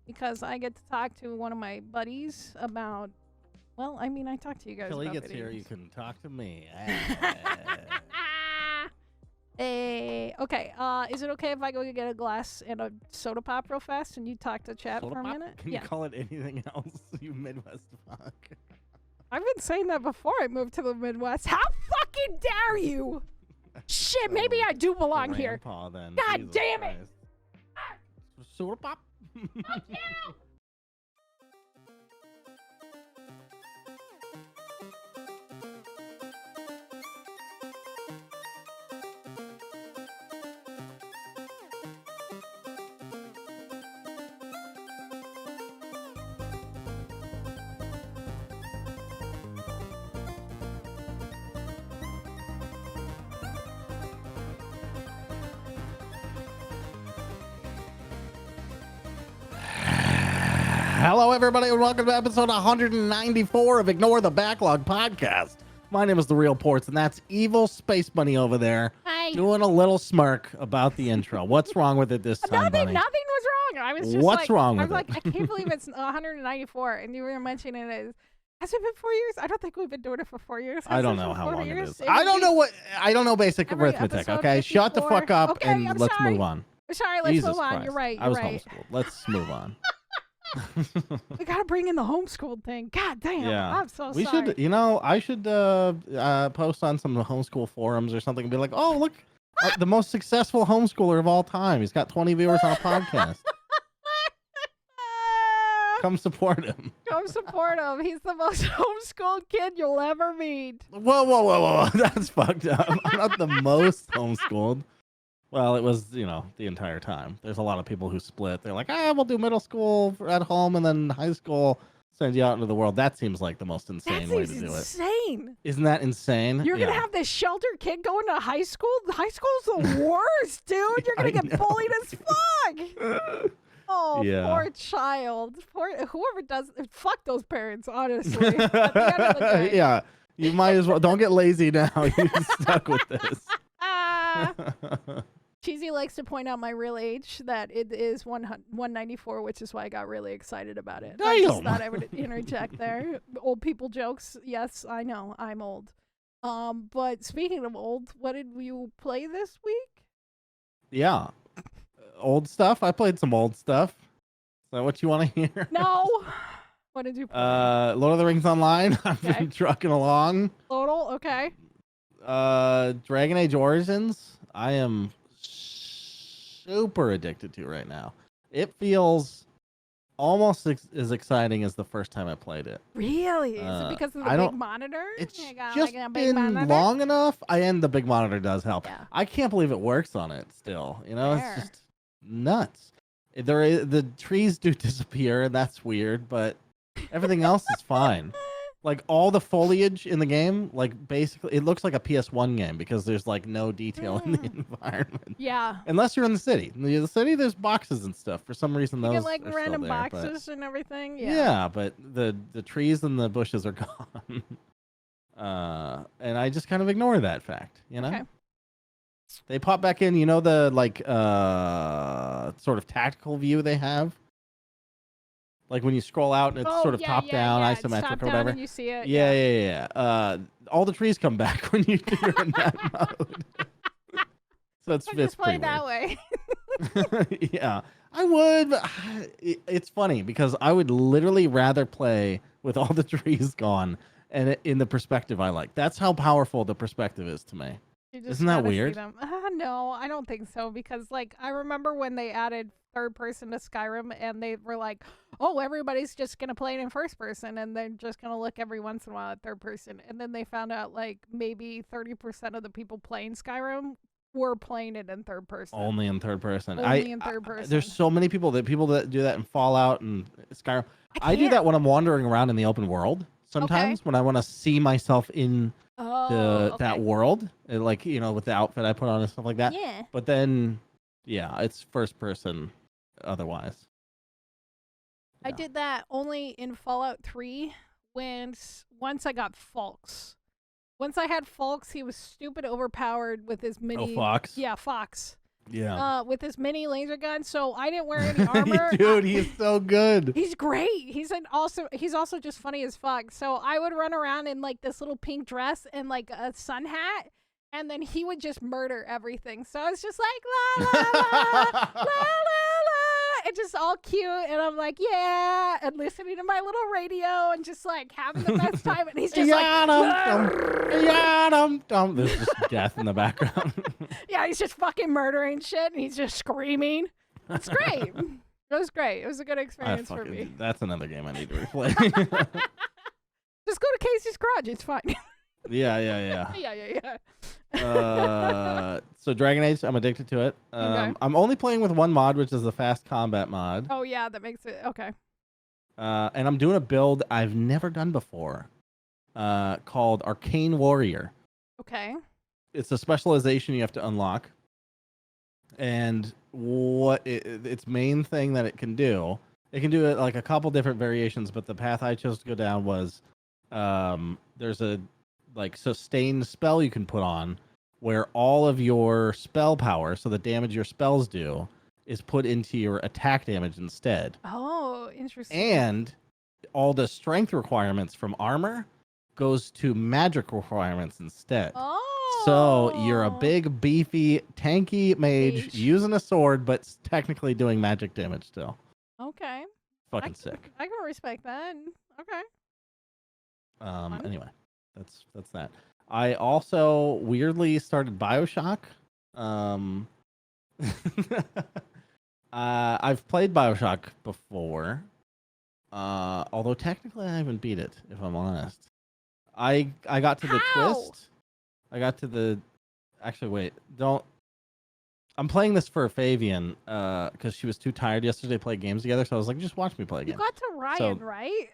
because I get to talk to one of my buddies about. Well, I mean, I talk to you guys. Till he about gets video here, you games. can talk to me. Hey, okay. Is it okay if I go get a glass and a soda pop real fast and you talk to chat Soda for a pop? minute? Can Yeah. you call it anything else, you Midwest fuck? I've been saying that before I moved to the Midwest. How fucking dare you? Shit, maybe I do belong here. Grandpa, then. God Jesus damn it. Christ. Soda pop? Fuck you! Hello, everybody, and welcome to episode 194 of Ignore the Backlog podcast. My name is The Real Portz, and that's EvilSpaceBunny over there Hi. doing a little smirk about the intro. What's wrong with it this time, Nothing Bunny? was wrong. I was just What's like, wrong I with was it? like, I can't believe it's 194, and you were mentioning it. Has it been 4 years? I don't think we've been doing it for 4 years. I Has don't it know been how 4 long it years? is. It I would don't be know what. I don't know basic every arithmetic. episode Okay, shut the 54. fuck up Okay, and I'm let's sorry. move on. Sorry, let's Jesus move on. Christ. You're right. I You're was right. homeschooled. Let's move on. We gotta bring in the homeschooled thing. God damn. Yeah. I'm so We sorry. should, I should post on some homeschool forums or something and be like, oh, look, the most successful homeschooler of all time. He's got 20 viewers on a podcast. Come support him. Come support him. He's the most homeschooled kid you'll ever meet. Whoa. That's fucked up. I'm not the most homeschooled. Well, it was, the entire time. There's a lot of people who split. They're like, we'll do middle school at home and then high school send you out into the world. That seems like the most insane way to do it. Insane. Isn't that insane? You're gonna have this sheltered kid going to high school? High school's the worst, dude. You're gonna get bullied as fuck. Oh, Yeah. poor child. Poor whoever does. Fuck those parents, honestly. At the end of the day. Yeah. You might as well. Don't get lazy now. You're stuck with this. Cheesy likes to point out my real age, that it is 194, which is why I got really excited about it. I just thought I would interject there. Old people jokes. Yes, I know. I'm old. But speaking of old, what did you play this week? Yeah. Old stuff. I played some old stuff. Is that what you want to hear? No. What did you play? Lord of the Rings Online. I've been trucking along. Total? Okay. Dragon Age Origins. I am super addicted to right now. It feels almost as exciting as the first time I played it. Really? Is it because of the big monitor? It's You got, just like, a big been monitor? long enough. And the big monitor does help. Yeah. I can't believe it works on it still. Fair. It's just nuts. The trees do disappear, and that's weird, but everything else is fine. Like all the foliage in the game, like basically it looks like a PS1 game because there's like no detail in the environment. Yeah. Unless you're in the city. In the city there's boxes and stuff. For some reason You those get like are random still there, boxes and everything. but, Yeah. but the trees and the bushes are gone. And I just kind of ignore that fact, Okay. They pop back in, the like sort of tactical view they have. Like when you scroll out and it's sort of top down, isometric top or down whatever. and you see it. Yeah. All the trees come back when you're in that mode. So it's Just play pretty that way. weird. Yeah, I would. But it's funny because I would literally rather play with all the trees gone and in the perspective I like. That's how powerful the perspective is to me. Isn't that weird? No, I don't think so, because like I remember when they added third person to Skyrim and they were like, oh, everybody's just gonna play it in first person and they're just gonna look every once in a while at third person, and then they found out like maybe 30% of the people playing Skyrim were playing it in third person. Only in third person. Only in third person. There's so many people that do that in Fallout and Skyrim. I do that when I'm wandering around in the open world. Sometimes when I want to see myself in that world, like with the outfit I put on and stuff like that. Yeah. But then, it's first person. Otherwise, I did that only in Fallout 3 once I got Falks. Once I had Falks, he was stupid overpowered with his mini. Fox. Yeah, Fox. Yeah. With his mini laser gun. So I didn't wear any armor. Dude, he's so good. He's great. He's also just funny as fuck. So I would run around in like this little pink dress and like a sun hat, and then he would just murder everything. So I was just like la la la la la la, and just all cute. And I'm like, yeah, and listening to my little radio and just like having the best time. And he's just There's just death in the background. yeah, he's just fucking murdering shit, and he's just screaming. It's great. It was great. It was a good experience for me. That's another game I need to replay. Just go to Casey's garage. It's fine. Yeah. Yeah. So Dragon Age, I'm addicted to it. Okay. I'm only playing with one mod, which is the fast combat mod. Oh yeah, that makes it okay. And I'm doing a build I've never done before, called Arcane Warrior. Okay. It's a specialization you have to unlock. And its main thing that it can do it like a couple different variations, but the path I chose to go down was there's a like sustained spell you can put on where all of your spell power, so the damage your spells do, is put into your attack damage instead. Oh, interesting. And all the strength requirements from armor goes to magic requirements instead. Oh. So you're a big, beefy, tanky mage using a sword, but technically doing magic damage still. Okay. Fucking sick. I can respect that. Okay. Anyway, that's that. I also weirdly started Bioshock. I've played Bioshock before. Although technically I haven't beat it, if I'm honest. I got to the twist. I got to the... Actually, wait. Don't... I'm playing this for Fabian because she was too tired yesterday to play games together, so I was like, just watch me play again. You got to Ryan, right?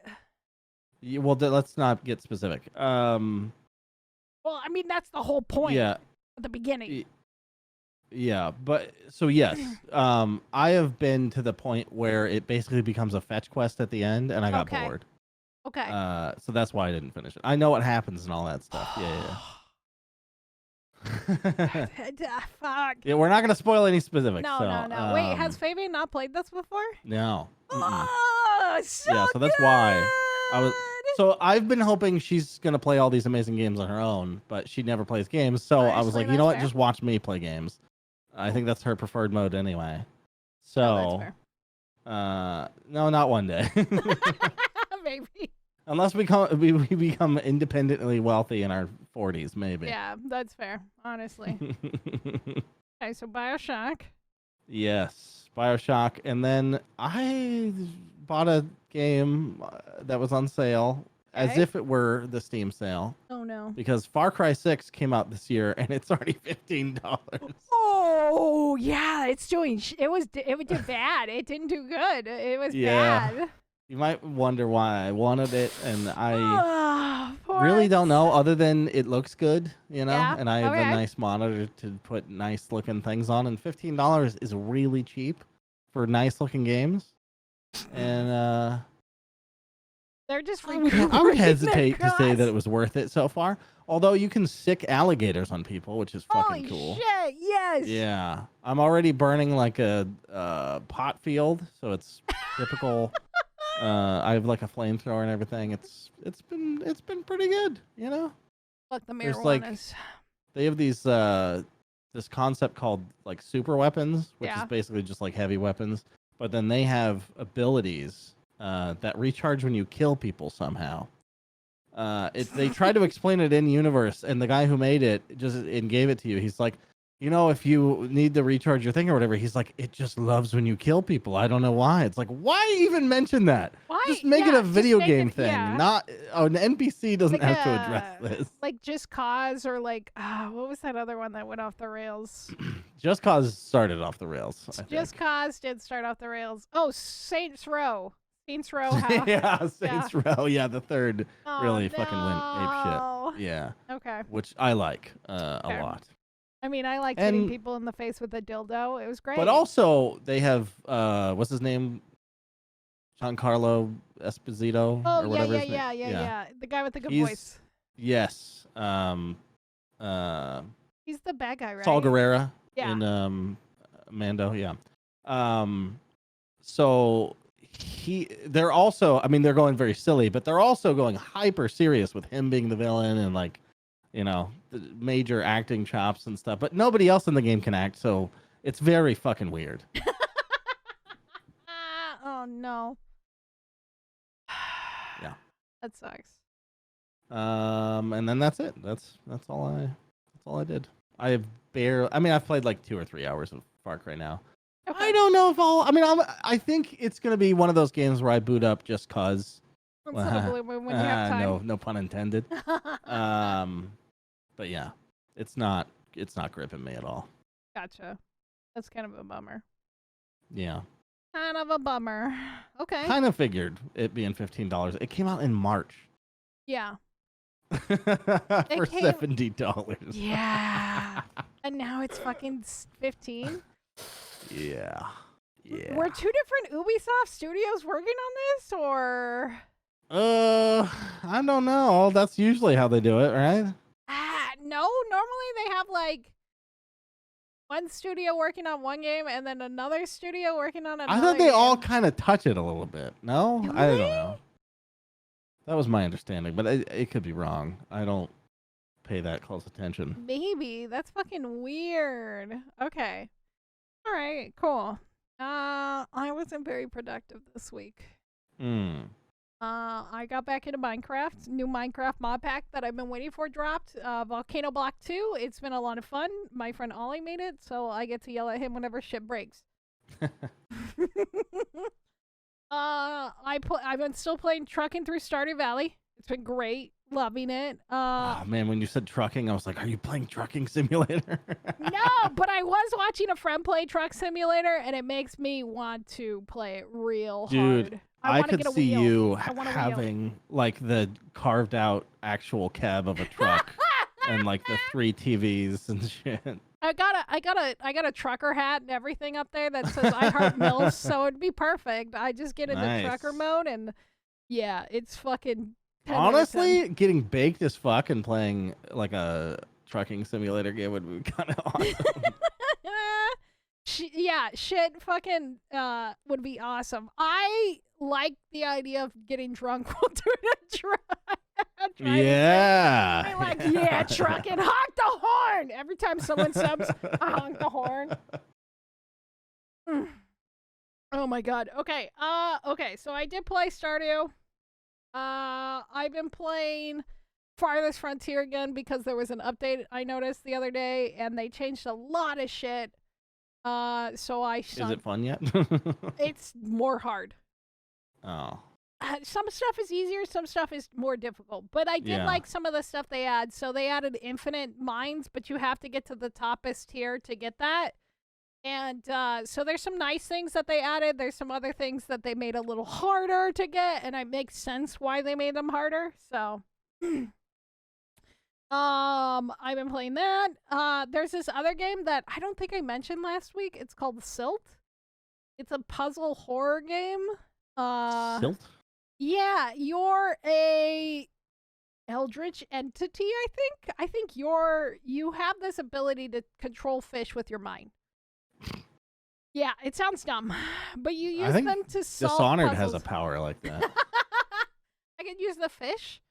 Well, let's not get specific. Well, I mean, that's the whole point. Yeah. At the beginning. Yeah, but... So, yes. I have been to the point where it basically becomes a fetch quest at the end, and I got bored. Okay. So that's why I didn't finish it. I know what happens and all that stuff. Yeah. Fuck. Yeah, we're not gonna spoil any specifics. No. Wait, has Fabian not played this before? No. Oh, so that's why I was. So I've been hoping she's gonna play all these amazing games on her own, but she never plays games. So I was like, you know what? Just watch me play games. I think that's her preferred mode anyway. So, no, not one day. Maybe. Unless we become independently wealthy in our 40s, maybe. Yeah, that's fair, honestly. Okay, so Bioshock. Yes, Bioshock. And then I bought a game that was on sale as if it were the Steam sale. Oh, no. Because Far Cry 6 came out this year, and it's already $15. Oh, yeah, it did bad. It didn't do good. It was bad. You might wonder why I wanted it, and I really don't know, other than it looks good, you know? Yeah, and I have a nice monitor to put nice-looking things on, and $15 is really cheap for nice-looking games. And they're just I would hesitate to say that it was worth it so far, although you can sick alligators on people, which is fucking cool. Shit, yes! Yeah. I'm already burning like a pot field, so it's typical... I have like a flamethrower and everything. It's been pretty good, you know. Fuck the marijuana. They have these this concept called like super weapons, which is basically just like heavy weapons. But then they have abilities that recharge when you kill people somehow. They try to explain it in universe, and the guy who made it and gave it to you, he's like, you know, if you need to recharge your thing or whatever, he's like, it just loves when you kill people. I don't know why. It's like, why even mention that? Why? Just make it a video game thing. Not an NPC doesn't have to address this. Like Just Cause or like, what was that other one that went off the rails? Just Cause started off the rails. Just Cause did start off the rails. Oh, Saints Row. Saints Row. Saints Row. Yeah, the third really fucking went apeshit. Yeah. Okay. Which I like a lot. I mean, I liked hitting people in the face with a dildo. It was great. But also, they have, what's his name? Giancarlo Esposito? Oh, or whatever yeah. The guy with the good voice. Yes. He's the bad guy, right? Saul Guerrera. Yeah. In Mando, yeah. So they're also, I mean, they're going very silly, but they're also going hyper serious with him being the villain and like, you know, the major acting chops and stuff. But nobody else in the game can act, so it's very fucking weird. Oh no. Yeah. That sucks. And then that's it. That's all I did. I've played like 2 or 3 hours of Far Cry now. Okay. I don't know if I think it's gonna be one of those games where I boot up just cause. When you have time. No pun intended. But yeah, it's not gripping me at all. Gotcha. That's kind of a bummer. Yeah. Kind of a bummer. Okay. Kind of figured it being $15. It came out in March. Yeah. For $70. Yeah. And now it's fucking 15. Yeah. Yeah. Were 2 different Ubisoft studios working on this, or? I don't know. That's usually how they do it, right? No. Normally they have like one studio working on one game and then another studio working on another. I thought they all kind of touch it a little bit. No, Really? I don't know. That was my understanding, but it could be wrong. I don't pay that close attention. Maybe. That's fucking weird. Okay. All right. Cool. I wasn't very productive this week. I got back into Minecraft. New Minecraft mod pack that I've been waiting for dropped. Volcano Block 2. It's been a lot of fun. My friend Ollie made it, so I get to yell at him whenever shit breaks. I've been still playing Trucking Through Stardew Valley. It's been great. Loving it. Oh man, when you said trucking, I was like, are you playing Trucking Simulator? No, but I was watching a friend play Truck Simulator, and it makes me want to play it real Dude, hard. I could see you having like the carved out actual cab of a truck and like the 3 TVs and shit. I got a trucker hat and everything up there that says I Heart Mills, so it'd be perfect. I just get into trucker mode, and yeah, it's fucking 10 honestly, getting baked as fuck and playing like a trucking simulator game would be kind of awesome. Yeah, shit fucking would be awesome. I like the idea of getting drunk while doing a truck. Yeah. I'm like, yeah, trucking, honk the horn. Every time someone subs, I honk the horn. Oh my god. Okay. Okay, so I did play Stardew. I've been playing Farthest Frontier again because there was an update I noticed the other day, and they changed a lot of shit. So I sunk. Is it fun yet? It's more hard. Oh. Some stuff is easier, some stuff is more difficult. But I did like some of the stuff they add. So they added infinite mines, but you have to get to the toppest tier to get that. And so there's some nice things that they added. There's some other things that they made a little harder to get, and it makes sense why they made them harder. So I've been playing that. There's this other game that I don't think I mentioned last week. It's called Silt. It's a puzzle horror game. Silt? Yeah, you're a eldritch entity, I think. I think you have this ability to control fish with your mind. Yeah, it sounds dumb, but you use them to solve Dishonored puzzles. has a power like that. I could use the fish.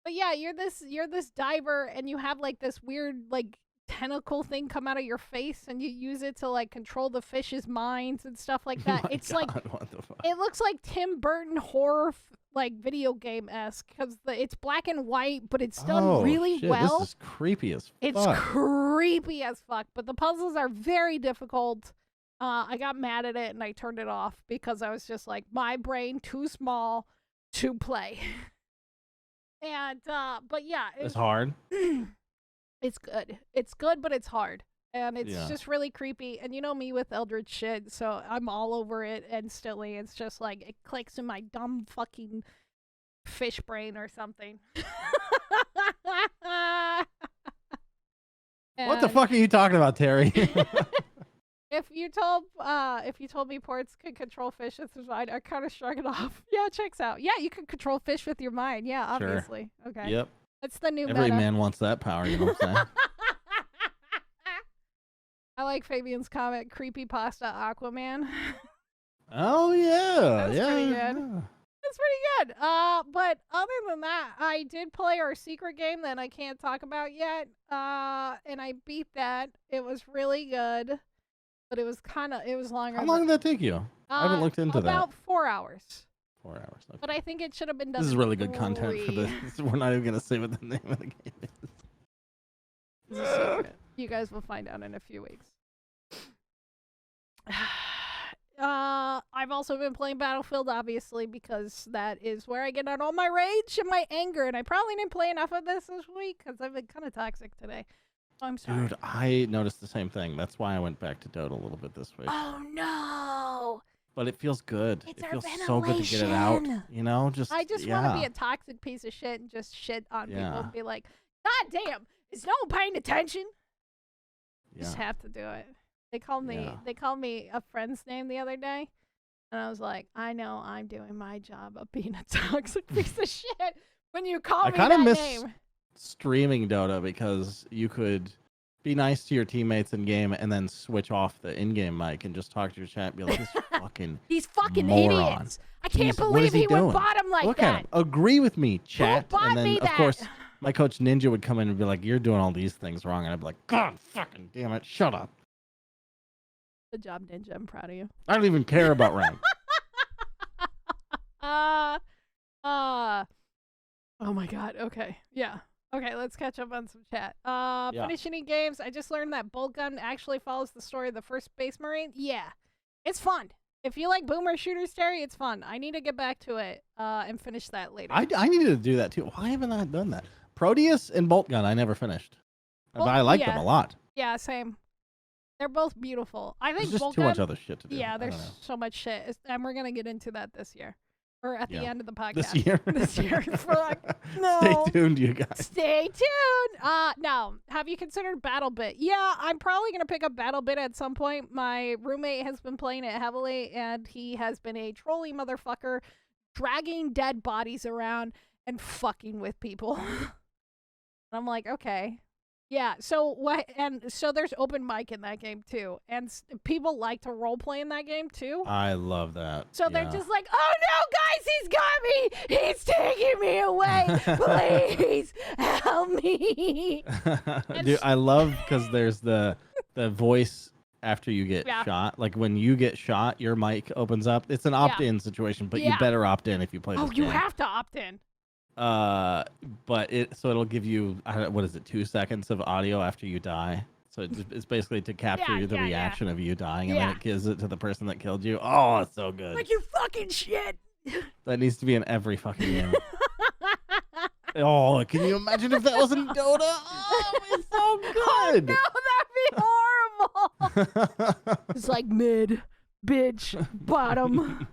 But yeah, you're this diver, and you have like this weird like tentacle thing come out of your face, and you use it to like control the fish's minds and stuff like that. It's like what the fuck? It looks like Tim Burton horror like video game-esque because it's black and white, but it's done really well. This is creepy as fuck. It's creepy as fuck, but the puzzles are very difficult. I got mad at it and I turned it off because I was just like, my brain too small to play. And but yeah, it's hard. It's good. It's good, but it's hard. And it's just really creepy. And you know me with Eldritch shit, so I'm all over it. And still, it's just like, it clicks in my dumb fucking fish brain or something. What the fuck are you talking about, Terry? If you told me Portz could control fish with his mind, I kind of shrug it off. Yeah, it checks out. Yeah, you can control fish with your mind. Yeah, obviously. Sure. Okay. Yep. That's the new Every meta. man wants that power, you know what I'm saying? I like Fabian's comment, Creepypasta Aquaman. Oh yeah, That's yeah, pretty good. yeah. That's pretty good. But other than that, I did play our secret game that I can't talk about yet. And I beat that. It was really good, but it was longer. How long did that take you? I haven't looked into that. About 4 hours. 4 hours. Okay. But I think it should have been done. This is in really good 3. content for this. We're not even gonna say what the name of the game is. It's a secret. You guys will find out in a few weeks. I've also been playing Battlefield, obviously, because that is where I get out all my rage and my anger, and I probably didn't play enough of this week because I've been kind of toxic today. So I'm sorry. Dude, I noticed the same thing. That's why I went back to Dota a little bit this week. Oh no! But it feels good. It's it our feels so good to get it out. ventilation. You know, I just want to be a toxic piece of shit and just shit on people and be like, God damn, is no one paying attention? Just have to do it. They called me a friend's name the other day, and I was like, I know I'm doing my job of being a toxic piece of shit when you call me that name. Streaming Dota because you could be nice to your teammates in game and then switch off the in-game mic and just talk to your chat and be like, this fucking these fucking moron. Idiots. I can't believe he went bottom like Look that. At him. Agree with me, chat. And then of course my coach Ninja would come in and be like, you're doing all these things wrong, and I'd be like, God fucking damn it, shut up. Good job, Ninja. I'm proud of you. I don't even care about rank. Oh my god. Okay. Yeah. Okay, let's catch up on some chat. Finishing games. I just learned that Bolt Gun actually follows the story of the first Space Marine. Yeah. It's fun. If you like boomer shooters, Terry, it's fun. I need to get back to it and finish that later. I needed to do that too. Why haven't I done that? Proteus and Bolt Gun, I never finished. But I like them a lot. Yeah, same. They're both beautiful. I think there's just too much other shit to do. Yeah, there's so much shit. And we're going to get into that this year. Or at the end of the podcast. This year? This year. No. Stay tuned, you guys. Stay tuned. Now, have you considered BattleBit? Yeah, I'm probably going to pick up BattleBit at some point. My roommate has been playing it heavily, and he has been a trolly motherfucker, dragging dead bodies around and fucking with people. And I'm like, okay. Yeah, so what? And so there's open mic in that game too, and people like to role play in that game too. I love that. So they're just like, "Oh no, guys, he's got me! He's taking me away! Please help me!" Dude, I love because there's the voice after you get shot. Like when you get shot, your mic opens up. It's an opt-in situation, but you better opt in if you play this game. You have to opt in. But it'll give you what is it, 2 seconds of audio after you die. So it's basically to capture the reaction of you dying, and then it gives it to the person that killed you. Oh, it's so good. Like you fucking shit. That needs to be in every fucking game. Oh, can you imagine if that was in Dota? Oh, it's so good. Oh, no, that'd be horrible. It's like mid, bitch, bottom.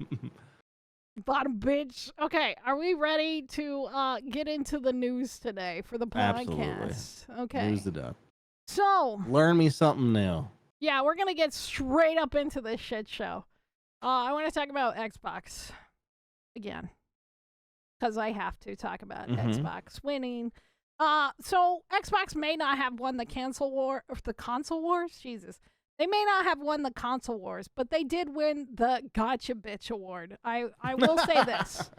Bottom bitch. Okay, are we ready to get into the news today for the podcast? Absolutely. Okay. News it up. So learn me something new. Yeah, we're gonna get straight up into this shit show. I want to talk about Xbox again because I have to talk about Xbox winning. So Xbox may not have won the console wars. Jesus. They may not have won the console wars, but they did win the Gotcha Bitch Award. I will say this.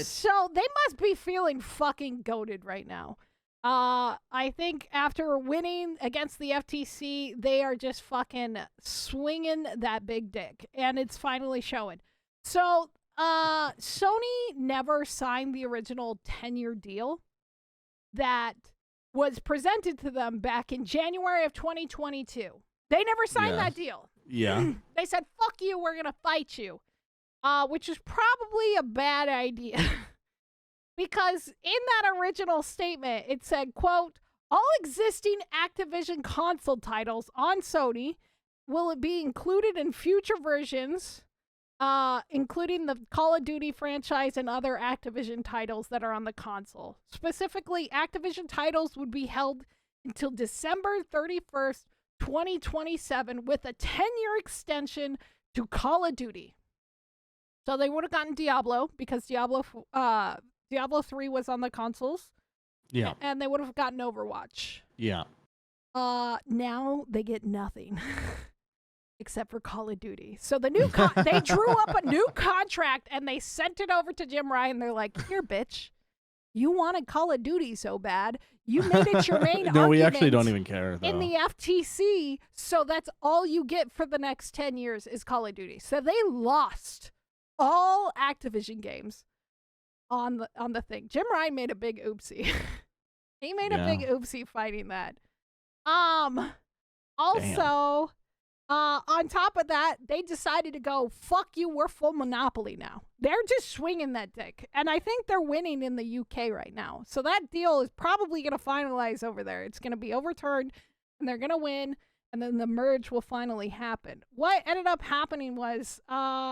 So they must be feeling fucking goated right now. I think after winning against the FTC, they are just fucking swinging that big dick, and it's finally showing. So Sony never signed the original 10-year deal that was presented to them back in January of 2022. They never signed that deal. Yeah. They said, fuck you, we're going to fight you. Which is probably a bad idea. Because in that original statement, it said, quote, all existing Activision console titles on Sony will be included in future versions, including the Call of Duty franchise and other Activision titles that are on the console. Specifically, Activision titles would be held until December 31st, 2027 with a 10-year extension to Call of Duty. So they would have gotten Diablo because Diablo 3 was on the consoles. Yeah. And they would have gotten Overwatch. Yeah. Now they get nothing. Except for Call of Duty. So the new they drew up a new contract and they sent it over to Jim Ryan. They're like, here, bitch, you wanted Call of Duty so bad. You made it your main No, we argument actually don't even care, though. in the FTC. So that's all you get for the next 10 years is Call of Duty. So they lost all Activision games on the thing. Jim Ryan made a big oopsie. He made a big oopsie fighting that. Also, on top of that, they decided to go, fuck you, we're full monopoly now. They're just swinging that dick. And I think they're winning in the UK right now. So that deal is probably going to finalize over there. It's going to be overturned, and they're going to win, and then the merge will finally happen. What ended up happening was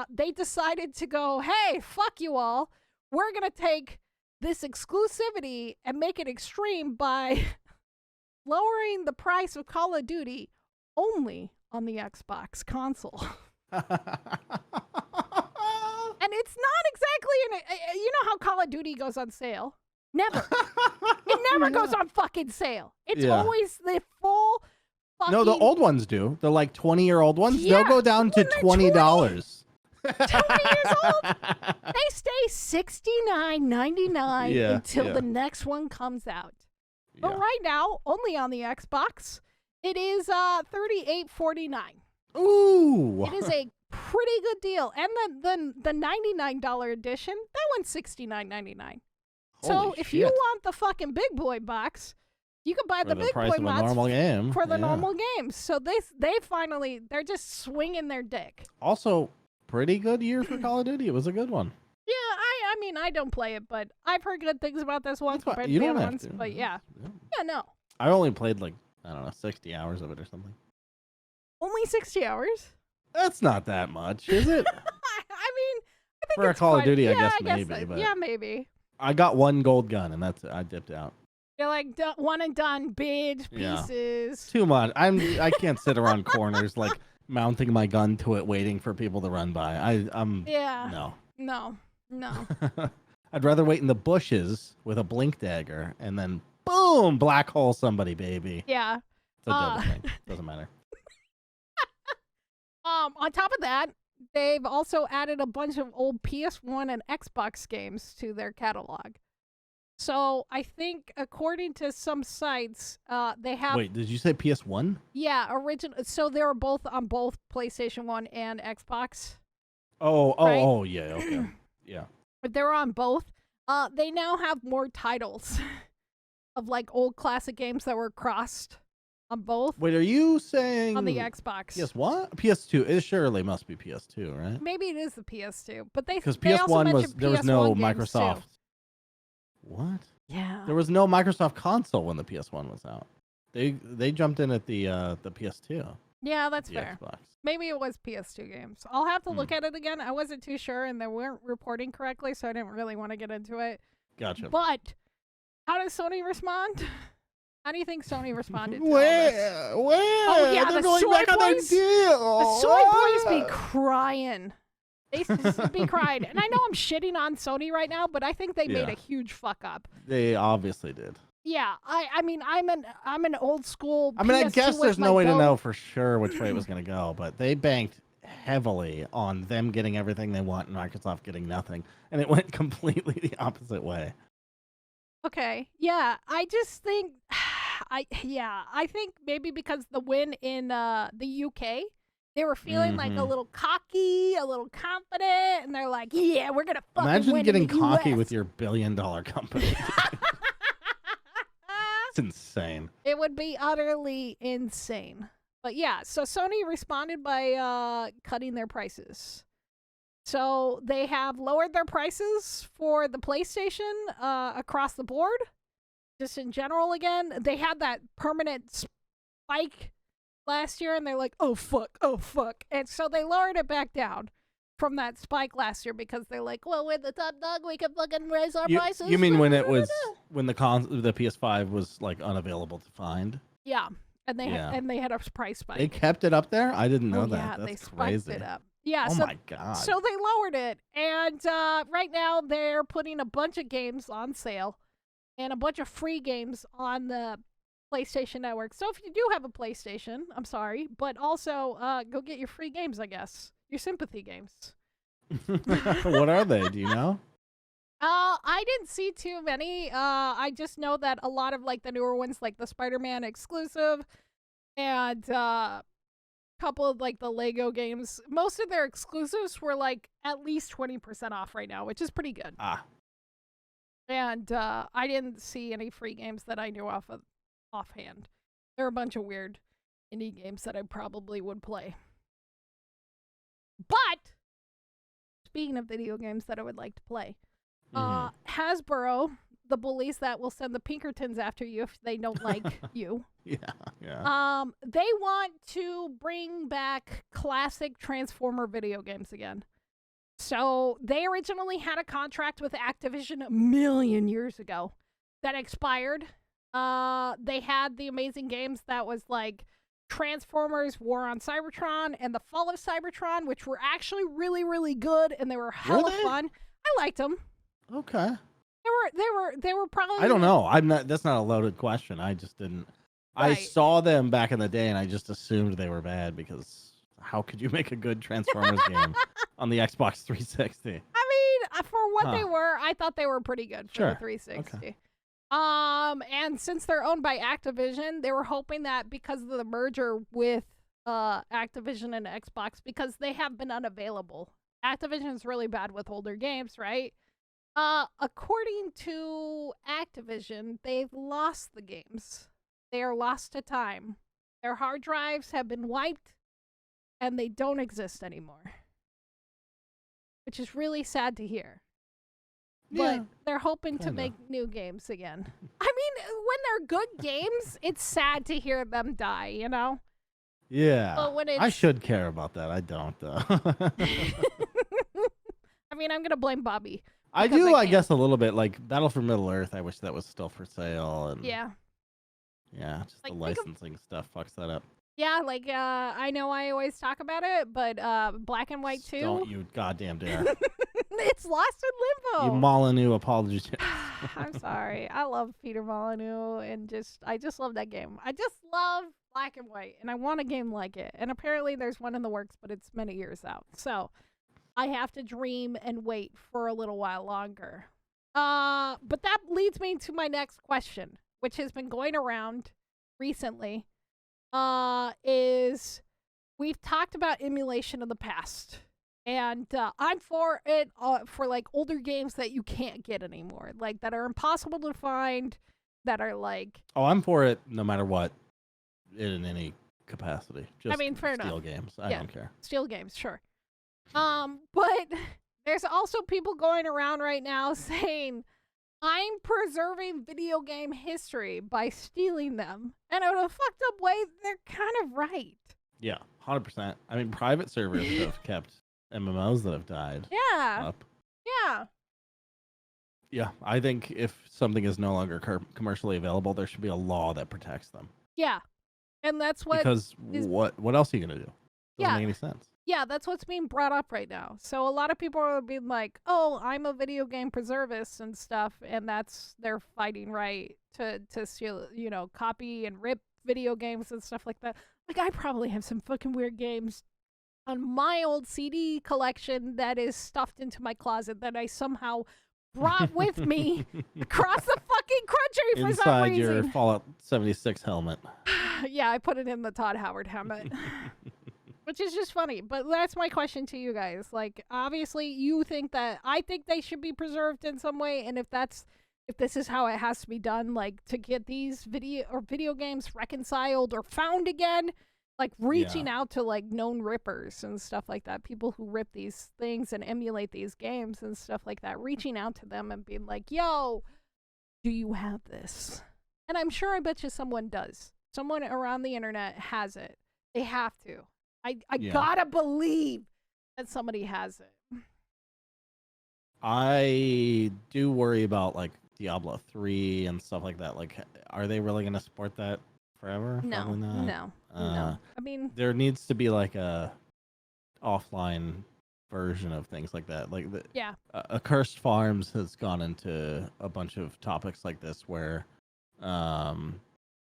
they decided to go, hey, fuck you all. We're going to take this exclusivity and make it extreme by lowering the price of Call of Duty only on the Xbox console. And it's not exactly you know how Call of Duty goes on sale? Never. It never goes on fucking sale. It's always the full fucking... No, the old ones do. The like 20-year-old ones, they'll go down to $20. 20 years old? They stay $69.99 until the next one comes out. But right now, only on the Xbox, it is $38.49. Ooh. It is a pretty good deal. And the $99 edition, that one's $69.99. So if you want the fucking big boy box, you can buy the big boy box for the normal games. So they're just swinging their dick. Also, pretty good year for Call of Duty. It was a good one. Yeah, I mean, I don't play it, but I've heard good things about this one compared to the other ones. But yeah, no. I only played like, I don't know, 60 hours of it or something. Only 60 hours? That's not that much, is it? I mean, I think for a Call of Duty, I guess maybe. But yeah, maybe. I got one gold gun, and that's it. I dipped out. You're like one and done, big pieces. Too much. I can't sit around corners like mounting my gun to it, waiting for people to run by. I'm no. I'd rather wait in the bushes with a blink dagger and then boom, black hole somebody, baby. Yeah. It's a double thing. Doesn't matter. On top of that, they've also added a bunch of old PS1 and Xbox games to their catalog. So I think, according to some sites, they have... Wait, did you say PS1? Yeah, original. So they were both on both PlayStation 1 and Xbox. Oh, yeah, okay. Yeah. But they're on both. They now have more titles of like old classic games that were crossed on both. Wait, are you saying... On the Xbox. PS1? PS2. It surely must be PS2, right? Maybe it is the PS2. But because PS1 there was no Microsoft... Too. What? Yeah. There was no Microsoft console when the PS1 was out. They jumped in at the PS2. Yeah, that's fair. Xbox. Maybe it was PS2 games. I'll have to look at it again. I wasn't too sure, and they weren't reporting correctly, so I didn't really want to get into it. Gotcha. But how does Sony respond? How do you think Sony responded to Where? Oh, yeah, they're the going soy back on their boys. deal. The soy boys be crying. They be crying. And I know I'm shitting on Sony right now, but I think they made a huge fuck up. They obviously did. Yeah, I mean, I'm an old school. I mean, I guess there's no way to know for sure which way it was going to go, but they banked heavily on them getting everything they want and Microsoft getting nothing, and it went completely the opposite way. Okay, yeah, I just think, I think maybe because the win in the UK, they were feeling like a little cocky, a little confident, and they're like, yeah, we're gonna fucking Imagine win getting in the cocky US. with your billion-dollar company. It's insane. It would be utterly insane. But yeah, so Sony responded by cutting their prices. So they have lowered their prices for the PlayStation across the board. Just in general again. They had that permanent spike last year, and they're like, oh, fuck. And so they lowered it back down from that spike last year because they're like, well, we're the top dog, we can fucking raise our prices. You mean when it was when the PS5 was like unavailable to find? Yeah, and they had a price spike. They kept it up there? I didn't know that. Yeah, That's they crazy. spiked it up. Yeah, oh my god. So they lowered it, and right now they're putting a bunch of games on sale and a bunch of free games on the PlayStation Network. So if you do have a PlayStation, I'm sorry, but also go get your free games, I guess. Your sympathy games. What are they? Do you know? I didn't see too many. I just know that a lot of like the newer ones, like the Spider-Man exclusive, and couple of like the Lego games. Most of their exclusives were like at least 20% off right now, which is pretty good. And I didn't see any free games that I knew offhand. There are a bunch of weird indie games that I probably would play. But speaking of video games that I would like to play, Hasbro, the bullies that will send the Pinkertons after you if they don't like you. Yeah. They want to bring back classic Transformer video games again. So they originally had a contract with Activision a million years ago that expired. They had the amazing games that was like Transformers War on Cybertron and The Fall of Cybertron, which were actually really, really good, and they were hella fun. I liked them. Okay. They were probably. I don't know. I'm not. That's not a loaded question. I just didn't. Right. I saw them back in the day, and I just assumed they were bad because how could you make a good Transformers game on the Xbox 360? I mean, for what they were, I thought they were pretty good for the 360. Okay. And since they're owned by Activision, they were hoping that because of the merger with Activision and Xbox, because they have been unavailable. Activision is really bad with older games, right? According to Activision, they've lost the games. They are lost to time. Their hard drives have been wiped, and they don't exist anymore. Which is really sad to hear. Yeah, but they're hoping to make new games again. I mean, when they're good games, it's sad to hear them die, you know? Yeah. But when I should care about that. I don't, though. I mean, I'm going to blame Bobby. I do, I guess, a little bit. Like, Battle for Middle-earth, I wish that was still for sale. And yeah. Yeah, just like, the licensing stuff fucks that up. Yeah, like, I know I always talk about it, but Black and White 2. Don't you goddamn dare. It's lost in limbo. You Molyneux apologies. I'm sorry. I love Peter Molyneux, and I just love that game. I just love Black and White, and I want a game like it. And apparently there's one in the works, but it's many years out. So I have to dream and wait for a little while longer. But that leads me to my next question, which has been going around recently. Is we've talked about emulation in the past. And I'm for it for like older games that you can't get anymore, like that are impossible to find, that are like. Oh, I'm for it no matter what, in any capacity. Just I mean, fair steal enough. games. I don't care. Steal games, sure. But there's also people going around right now saying, I'm preserving video game history by stealing them. And in a fucked up way, they're kind of right. Yeah, 100%. I mean, private servers have kept MMOs that have died. Yeah. Up. Yeah. Yeah, I think if something is no longer commercially available, there should be a law that protects them. Yeah. And that's what. Because what else are you going to do? Doesn't make any sense. Yeah, that's what's being brought up right now. So a lot of people are being like, oh, I'm a video game preservist and stuff, and they're fighting right to steal, copy and rip video games and stuff like that. Like, I probably have some fucking weird games on my old CD collection that is stuffed into my closet that I somehow brought with me across the fucking country for some reason. Inside your Fallout 76 helmet. Yeah, I put it in the Todd Howard helmet. Which is just funny, but that's my question to you guys. Like, obviously, I think they should be preserved in some way, and if this is how it has to be done, like to get these video games reconciled or found again, like reaching out to like known rippers and stuff like that, people who rip these things and emulate these games and stuff like that, reaching out to them and being like, "Yo, do you have this?" And I bet you someone does. Someone around the internet has it. They have to. I gotta believe that somebody has it. I do worry about like Diablo 3 and stuff like that. Like, are they really gonna support that forever? No, no. I mean, there needs to be like a offline version of things like that. Like Accursed Farms has gone into a bunch of topics like this where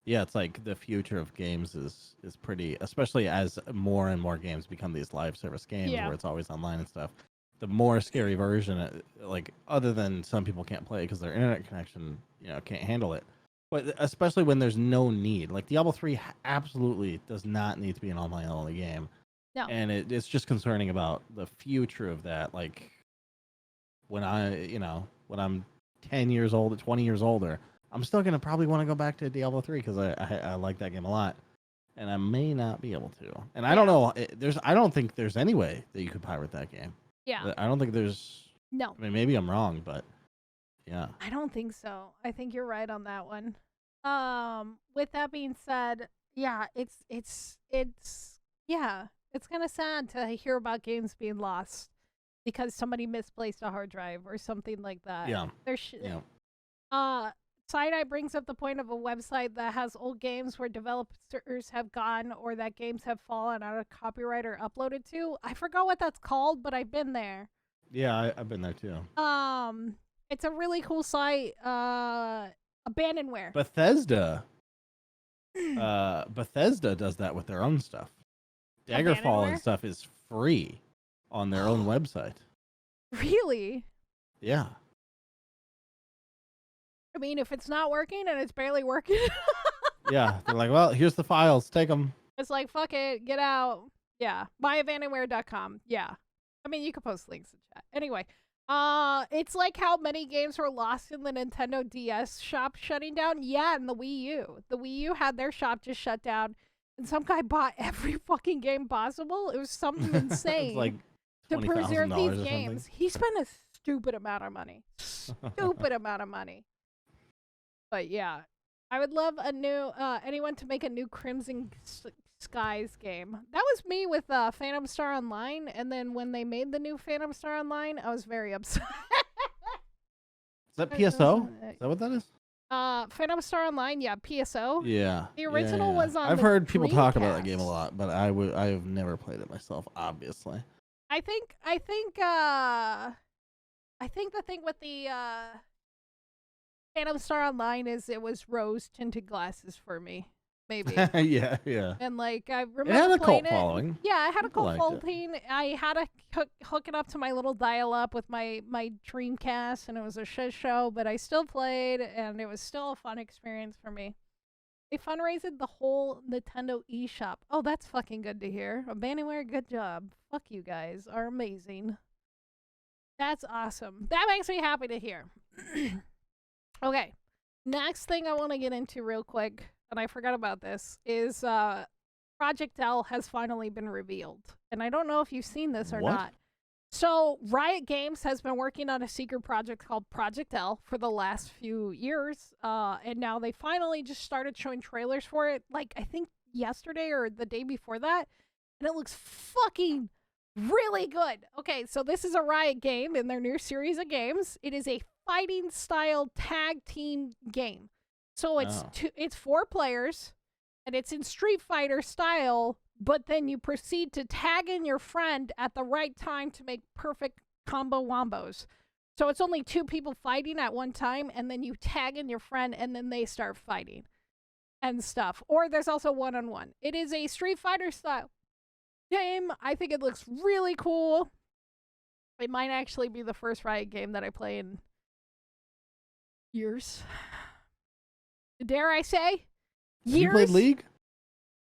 Yeah, it's like the future of games is pretty, especially as more and more games become these live service games Yeah. where it's always online and stuff. The more scary version, like other than some people can't play because their internet connection, can't handle it. But especially when there's no need, like Diablo 3 absolutely does not need to be an online only game, No. and it's just concerning about the future of that. Like when when I'm 10 years old, 20 years older, I'm still gonna probably want to go back to Diablo 3 because I like that game a lot, and I may not be able to. And I don't know. I don't think there's any way that you could pirate that game. Yeah. I don't think there's. No. I mean, maybe I'm wrong, but yeah. I don't think so. I think you're right on that one. With that being said, yeah, it's kind of sad to hear about games being lost because somebody misplaced a hard drive or something like that. Yeah. Side-Eye brings up the point of a website that has old games where developers have gone or that games have fallen out of copyright or uploaded to. I forgot what that's called, but I've been there. Yeah, I've been there too. It's a really cool site. Abandonware. Bethesda does that with their own stuff. Daggerfall and stuff is free on their own website. Really? Yeah. I mean, if it's not working and it's barely working. Yeah, they're like, well, here's the files. Take them. It's like, fuck it, get out. Yeah, myabandonware.com. Yeah. I mean, you can post links in chat. Anyway, it's like how many games were lost in the Nintendo DS shop shutting down. Yeah, and the Wii U. The Wii U had their shop just shut down, and some guy bought every fucking game possible. It was something insane. It's like to preserve these games. Something. He spent a stupid amount of money. Stupid amount of money. But yeah, I would love a new anyone to make a new Crimson Skies game. That was me with Phantom Star Online, and then when they made the new Phantom Star Online, I was very upset. Is that PSO? Is that what that is? Phantom Star Online, yeah, PSO. Yeah. The original was on. I've heard people talk about that Dreamcast. game a lot, but I have never played it myself, obviously. I think the thing with the Phantom Star Online is it was rose tinted glasses for me, maybe. yeah. And like I remember It had a playing cult following. Yeah, I had a People cult liked following. I had to hook it up to my little dial-up with my Dreamcast, and it was a shit show, but I still played, and it was still a fun experience for me. They fundraised the whole Nintendo eShop. Oh, that's fucking good to hear. Abandonware, good job. Fuck you guys, are amazing. That's awesome. That makes me happy to hear. Okay, next thing I want to get into real quick, and I forgot about this, is Project L has finally been revealed. And I don't know if you've seen this or not. So Riot Games has been working on a secret project called Project L for the last few years. And now they finally just started showing trailers for it, like I think yesterday or the day before that. And it looks fucking really good. Okay, so this is a Riot game in their new series of games. It is a fighting style tag team game. So it's 4 players and it's in Street Fighter style, but then you proceed to tag in your friend at the right time to make perfect combo wombos. So it's only 2 people fighting at one time, and then you tag in your friend and then they start fighting and stuff. Or there's also one-on-one. It is a Street Fighter style game. I think it looks really cool. It might actually be the first Riot game that I play in years. Dare I say? Years? You played League?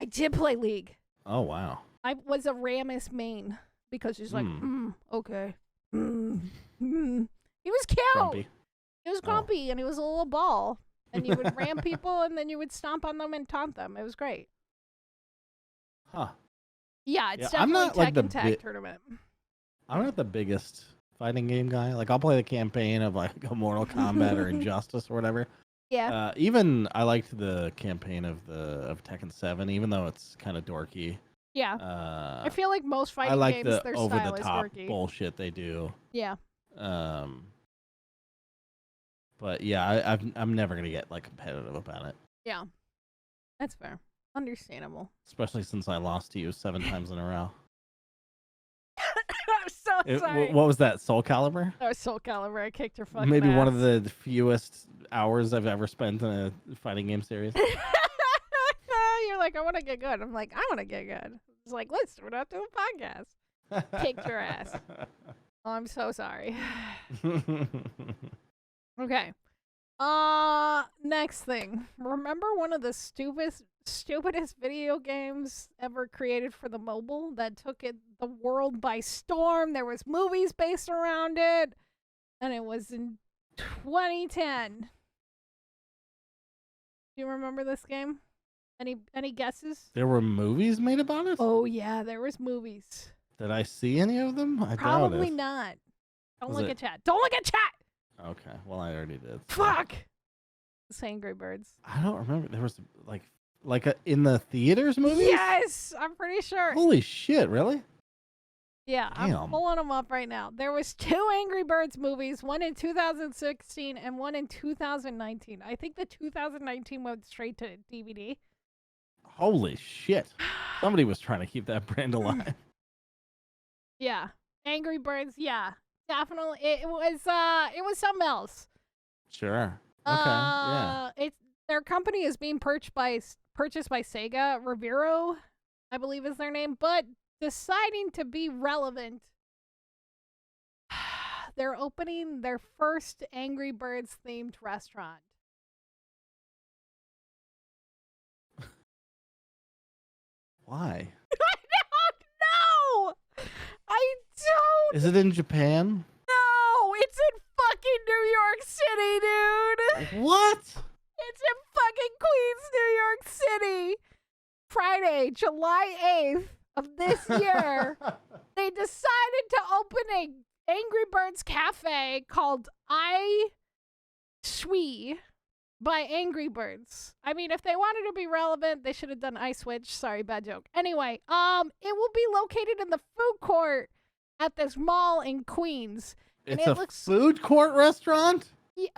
I did play League. Oh, wow. I was a Rammus main because she's like, okay. He was cute. Grumpy. He was grumpy and he was a little ball. And you would ram people and then you would stomp on them and taunt them. It was great. Huh. Yeah, it's I'm definitely not, like, Tekken Tag Tournament. I'm not the biggest fighting game guy. Like, I'll play the campaign of like a Mortal Kombat or Injustice or whatever. Yeah. Even I liked the campaign of Tekken 7, even though it's kind of dorky. Yeah. I feel like most fighting I like games, the their over style the is top dorky. bullshit they do. Yeah. But yeah, I'm never gonna get like competitive about it. Yeah. That's fair. Understandable. Especially since I lost to you 7 times in a row. I'm so sorry. What was that? Soul Calibur? That was Soul Calibur. I kicked your fucking Maybe ass. one of the fewest hours I've ever spent in a fighting game series. like, I want to get good. I'm like, I want to get good. It's like, let's do it after the podcast. Kicked your ass. Oh, I'm so sorry. Okay. Next thing. Remember one of the stupidest video games ever created for the mobile that took the world by storm? There was movies based around it, and it was in 2010. Do you remember this game? Any guesses? There were movies made about it? Oh yeah, there was movies. Did I see any of them? I doubt Probably it. not. Don't Was look it- at chat. Don't look at chat. Okay, well I already did. so- Fuck. It's Angry Birds. I don't remember. There was like in the theaters movie. Yes, I'm pretty sure. Holy shit! Really? Yeah, I'm Damn. pulling them up right now. There was 2 Angry Birds movies, one in 2016 and one in 2019. I think the 2019 went straight to DVD. Holy shit! Somebody was trying to keep that brand alive. Yeah, Angry Birds. Yeah, definitely. It was something else. Sure. Okay. Yeah. Their company is being purchased by Sega. Revero, I believe is their name, but deciding to be relevant, they're opening their first Angry Birds themed restaurant. Why? I don't know. I don't Is it in Japan? know. It's in fucking New York City, dude. What? It's in fucking Queens, New York City. Friday, July 8th of this year, they decided to open a Angry Birds cafe called I Shui by Angry Birds. I mean, if they wanted to be relevant, they should have done I Switch. Sorry, bad joke. Anyway, it will be located in the food court at this mall in Queens. And It's it a looks food court restaurant?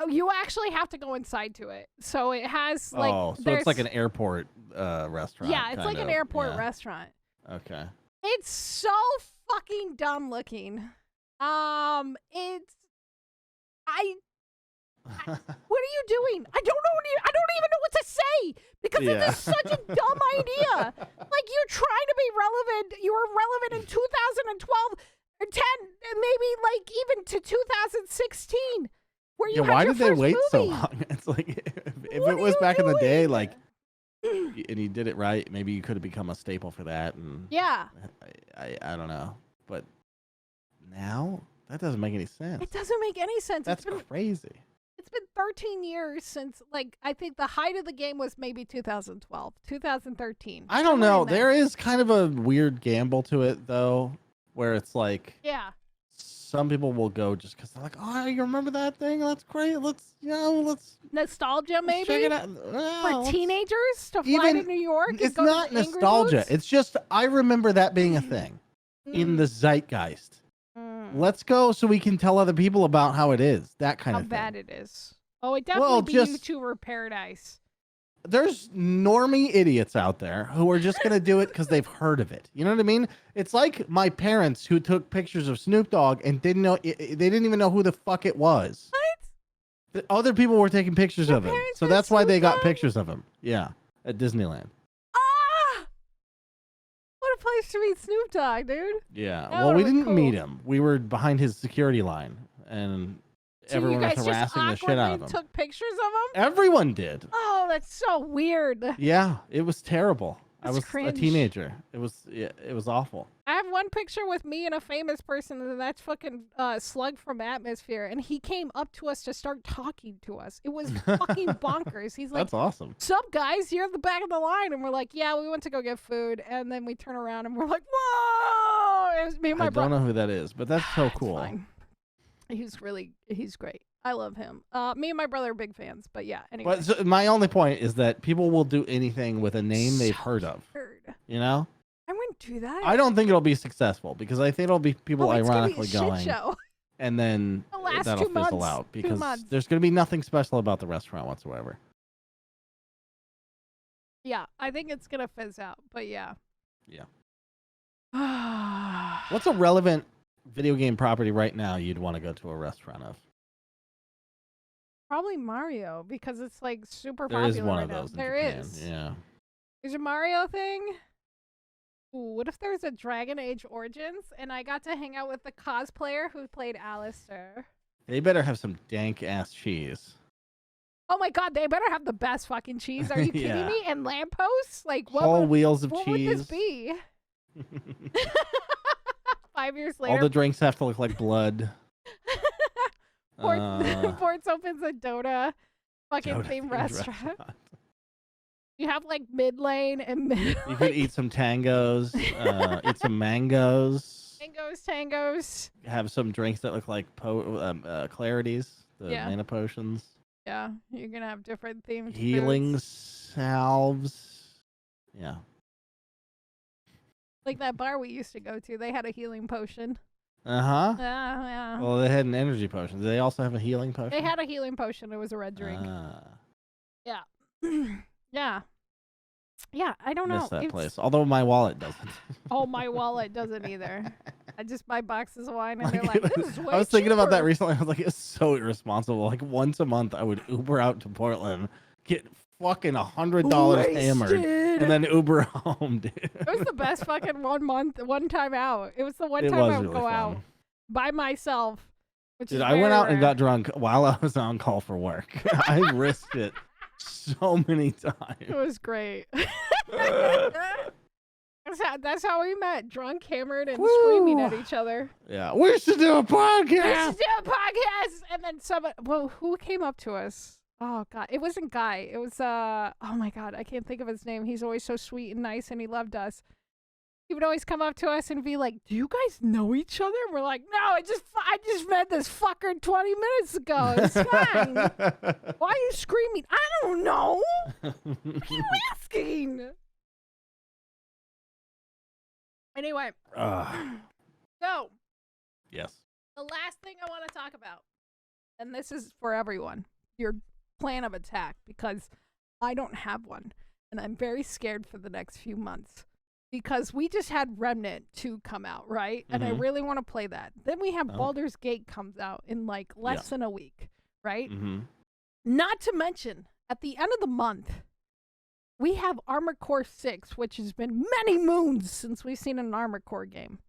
you actually have to go inside to it. So it has like oh, so there's it's like an airport restaurant. yeah, it's like an airport yeah. restaurant. Okay. It's so fucking dumb looking. It's what are you doing? I don't even know what to say because Yeah. it is such a dumb idea. Like you're trying to be relevant. You were relevant in 2012 or 10 and maybe like even to 2016 where you Yeah, had why your did they first wait so movie. long? It's like if What it are was you back in the day, doing? like, and you did it right, maybe you could have become a staple for that. And Yeah. I don't know, but now that doesn't make any sense. It doesn't make any sense. That's crazy. It's been 13 years since, like, I think the height of the game was maybe 2012, 2013. I don't somewhere know. in There is kind of a weird gamble to it, though, where it's like Yeah. some people will go just because they're like, oh, you remember that thing? That's great. Let's Nostalgia, check maybe? it out. For teenagers to fly Even- to New York and It's go not to the Angry nostalgia. Birds? It's just I remember that being a thing in the zeitgeist. Let's go so we can tell other people about how it is. That kind How of thing. bad it is. Oh, it definitely Well, be just- YouTuber paradise. There's normie idiots out there who are just going to do it because they've heard of it. You know what I mean? It's like my parents who took pictures of Snoop Dogg and didn't know they didn't even know who the fuck it was. What? The other people were taking pictures Your of him. parents So were that's why they Snoop got Dogg? pictures of him. Yeah, at Disneyland. Ah! What a place to meet Snoop Dogg, dude. Yeah. That Well, we would've been didn't meet cool. him. We were behind his security line and So everyone you was guys just harassing the shit out of awkwardly him. took pictures of him? Everyone did. Oh, that's so weird. Yeah, it was terrible. I That's was cringe. a teenager. It was awful. I have one picture with me and a famous person, and that's fucking Slug from Atmosphere, and he came up to us to start talking to us. It was fucking bonkers. He's like, That's awesome. "Sup, guys? You're at the back of the line," and we're like, "Yeah, we went to go get food," and then we turn around and we're like, "Whoa!" It was me and my I brother. don't know who that is, but that's so It's cool. fine. He's great. I love him. Me and my brother are big fans, but yeah. Anyway, But so my only point is that people will do anything with a name they've So heard of. weird. You know? I wouldn't do that. I don't think it'll be successful because I think it'll be people it's gonna be a ironically shit going, show. and then The last that'll 2 fizzle months, out 2 because months. there's going to be nothing special about the restaurant whatsoever. Yeah, I think it's gonna fizz out, but yeah. Yeah. What's a relevant video game property right now you'd want to go to a restaurant of? Probably Mario because it's like super There popular is one right of now. those in There Japan. is. Yeah. There's a Mario thing. Ooh, what if there's a Dragon Age Origins and I got to hang out with the cosplayer who played Alistair? They better have some dank ass cheese. Oh my god, they better have the best fucking cheese. Are you kidding Yeah. me? And lampposts? Like, Whole wheels of what cheese. would this be? 5 years later, All the drinks have to look like blood. Portz opens a Dota fucking Dota themed themed restaurant. You have like mid lane and mid. You could eat some tangos, eat some mangoes. Tangos. Have some drinks that look like clarities, the Yeah. mana potions. Yeah, you're gonna have different themed Healing foods. salves. Yeah. Like that bar we used to go to, they had a healing potion. Uh-huh. Yeah. Well, they had an energy potion. Do they also have a healing potion? They had a healing potion. It was a red drink. Yeah. Yeah. Yeah, I don't know. Miss that It's- place. Although my wallet doesn't. Oh, my wallet doesn't either. I just buy boxes of wine and they're like, this is way I was thinking about that cheaper. recently. I was like, it's so irresponsible. Like once a month, I would Uber out to Portland, get fucking $100 hammered, Wasted. and then Uber home, dude. It was the best fucking one time out. It was the one It time was I would really go fun. out by myself. Which Dude, is I went very out and rare. got drunk while I was on call for work. I risked it so many It times. was great. That's how we met, drunk, hammered, and Woo. screaming at each other. Yeah, we should do a Let's podcast. do a podcast. And then someone, well, who came up to us? Oh god, it wasn't Guy. It was oh my god, I can't think of his name. He's always so sweet and nice, and he loved us. He would always come up to us and be like, "Do you guys know each other?" And we're like, "No, I just met this fucker 20 minutes ago. It's fine." Why are you screaming? I don't know. What are you asking? Anyway, so Yes. the last thing I want to talk about, and this is for everyone, your plan of attack, because I don't have one, and I'm very scared for the next few months. Because we just had Remnant 2 come out, right? And I Mhm. really want to play that. Then we have Oh. Baldur's Gate comes out in like less than a week, right? Mm-hmm. Not to mention, at the end of the month, we have Armored Core 6, which has been many moons since we've seen an Armored Core game.